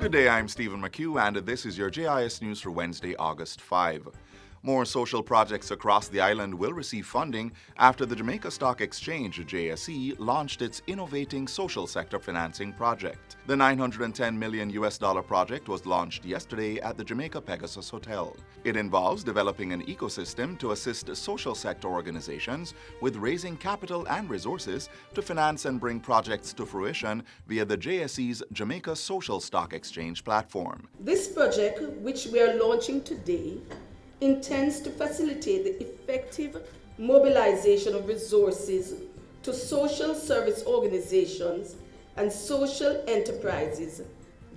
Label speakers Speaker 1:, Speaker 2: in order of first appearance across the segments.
Speaker 1: Good day, I'm Stephen McHugh, and this is your JIS News for Wednesday, August 5. More social projects across the island will receive funding after the Jamaica Stock Exchange, JSE, launched its Innovating Social Sector Financing Project. The $910 million project was launched yesterday at the Jamaica Pegasus Hotel. It involves developing an ecosystem to assist social sector organizations with raising capital and resources to finance and bring projects to fruition via the JSE's Jamaica Social Stock Exchange platform.
Speaker 2: This project, which we are launching today, intends to facilitate the effective mobilization of resources to social service organizations and social enterprises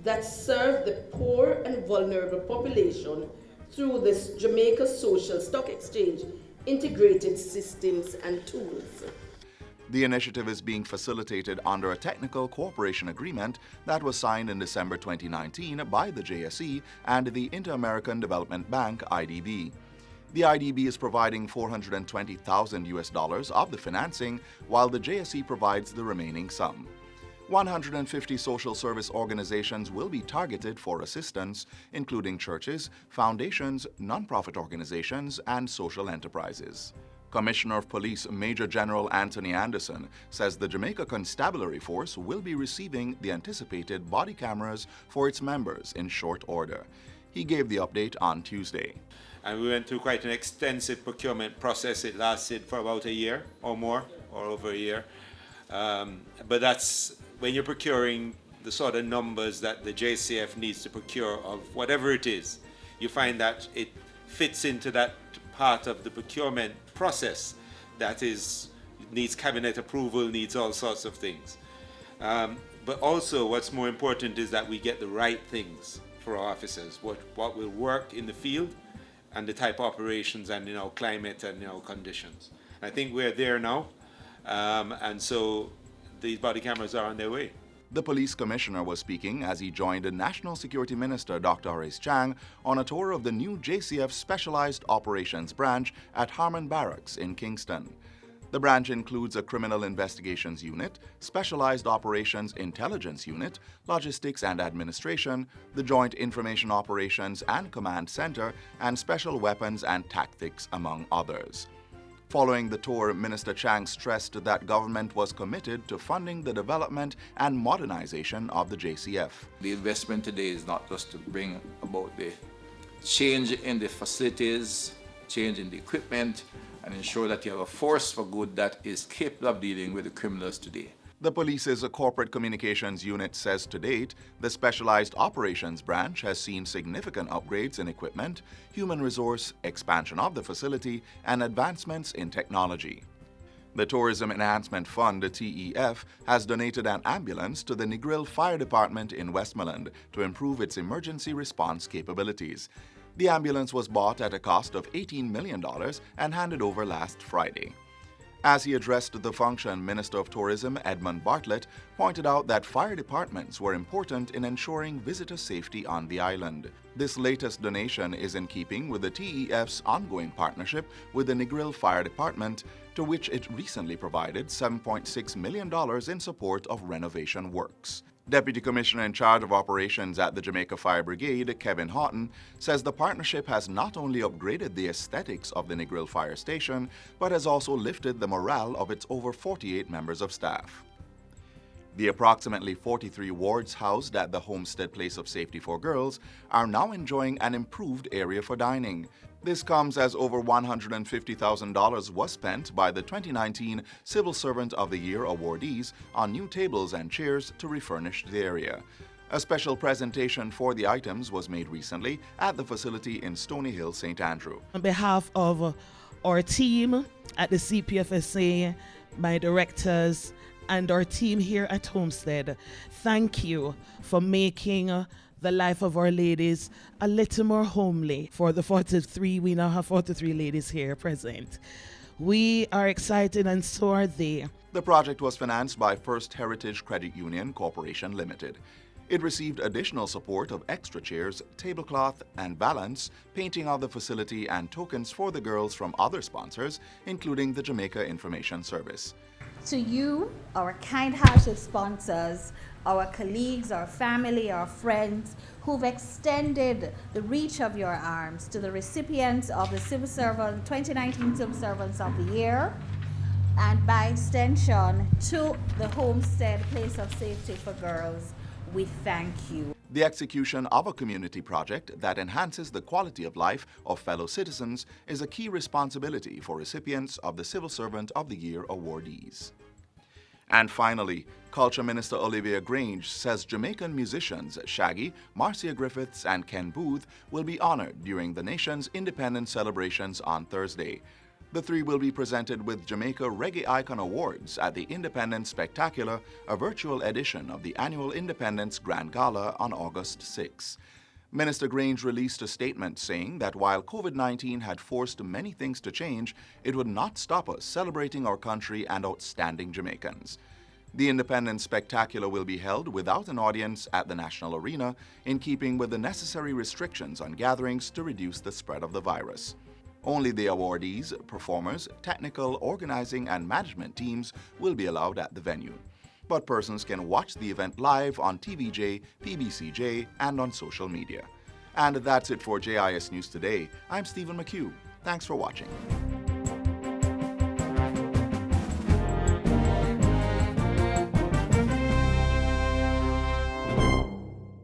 Speaker 2: that serve the poor and vulnerable population through this Jamaica Social Stock Exchange integrated systems and tools.
Speaker 1: The initiative is being facilitated under a technical cooperation agreement that was signed in December 2019 by the JSE and the Inter-American Development Bank, IDB. The IDB is providing $420,000 of the financing, while the JSE provides the remaining sum. 150 social service organizations will be targeted for assistance, including churches, foundations, nonprofit organizations, and social enterprises. Commissioner of Police Major General Anthony Anderson says the Jamaica Constabulary Force will be receiving the anticipated body cameras for its members in short order. He gave the update on Tuesday.
Speaker 3: And we went through quite an extensive procurement process. It lasted for about a year or more, or over a year. But that's when you're procuring the sort of numbers that the JCF needs to procure of whatever it is, you find that it fits into that part of the procurement process that needs cabinet approval, needs all sorts of things. But also what's more important is that we get the right things for our officers, what will work in the field and the type of operations and climate and conditions. I think we're there now, and so these body cameras are on their way.
Speaker 1: The police commissioner was speaking as he joined National Security Minister Dr. Horace Chang on a tour of the new JCF Specialized Operations Branch at Harmon Barracks in Kingston. The branch includes a Criminal Investigations Unit, Specialized Operations Intelligence Unit, Logistics and Administration, the Joint Information Operations and Command Center, and Special Weapons and Tactics, among others. Following the tour, Minister Chang stressed that government was committed to funding the development and modernization of the JCF.
Speaker 4: The investment today is not just to bring about the change in the facilities, change in the equipment, and ensure that you have a force for good that is capable of dealing with the criminals today.
Speaker 1: The police's corporate communications unit says to date, the Specialized Operations Branch has seen significant upgrades in equipment, human resource, expansion of the facility, and advancements in technology. The Tourism Enhancement Fund, TEF, has donated an ambulance to the Negril Fire Department in Westmoreland to improve its emergency response capabilities. The ambulance was bought at a cost of $18 million and handed over last Friday. As he addressed the function, Minister of Tourism Edmund Bartlett pointed out that fire departments were important in ensuring visitor safety on the island. This latest donation is in keeping with the TEF's ongoing partnership with the Negril Fire Department, to which it recently provided $7.6 million in support of renovation works. Deputy Commissioner in charge of operations at the Jamaica Fire Brigade, Kevin Houghton, says the partnership has not only upgraded the aesthetics of the Negril Fire Station, but has also lifted the morale of its over 48 members of staff. The approximately 43 wards housed at the Homestead Place of Safety for Girls are now enjoying an improved area for dining. This comes as over $150,000 was spent by the 2019 Civil Servant of the Year awardees on new tables and chairs to refurnish the area. A special presentation for the items was made recently at the facility in Stony Hill, St. Andrew.
Speaker 5: On behalf of our team at the CPFSA, my directors, and our team here at Homestead, thank you for making the life of our ladies a little more homely. For the 43, we now have 43 ladies here present. We are excited and so are they.
Speaker 1: The project was financed by First Heritage Credit Union Corporation Limited. It received additional support of extra chairs, tablecloth and balance, painting of the facility, and tokens for the girls from other sponsors, including the Jamaica Information Service.
Speaker 6: To you, our kind-hearted sponsors, our colleagues, our family, our friends who've extended the reach of your arms to the recipients of the 2019 Civil Servants of the Year, and by extension to the Homestead Place of Safety for Girls, we thank you.
Speaker 1: The execution of a community project that enhances the quality of life of fellow citizens is a key responsibility for recipients of the Civil Servant of the Year awardees. And finally, Culture Minister Olivia Grange says Jamaican musicians Shaggy, Marcia Griffiths, and Ken Booth will be honored during the nation's independence celebrations on Thursday. The three will be presented with Jamaica Reggae Icon Awards at the Independence Spectacular, a virtual edition of the annual Independence Grand Gala on August 6. Minister Grange released a statement saying that while COVID-19 had forced many things to change, it would not stop us celebrating our country and outstanding Jamaicans. The Independence Spectacular will be held without an audience at the National Arena, in keeping with the necessary restrictions on gatherings to reduce the spread of the virus. Only the awardees, performers, technical, organizing, and management teams will be allowed at the venue. But persons can watch the event live on TVJ, PBCJ, and on social media. And that's it for JIS News Today. I'm Stephen McHugh. Thanks for watching.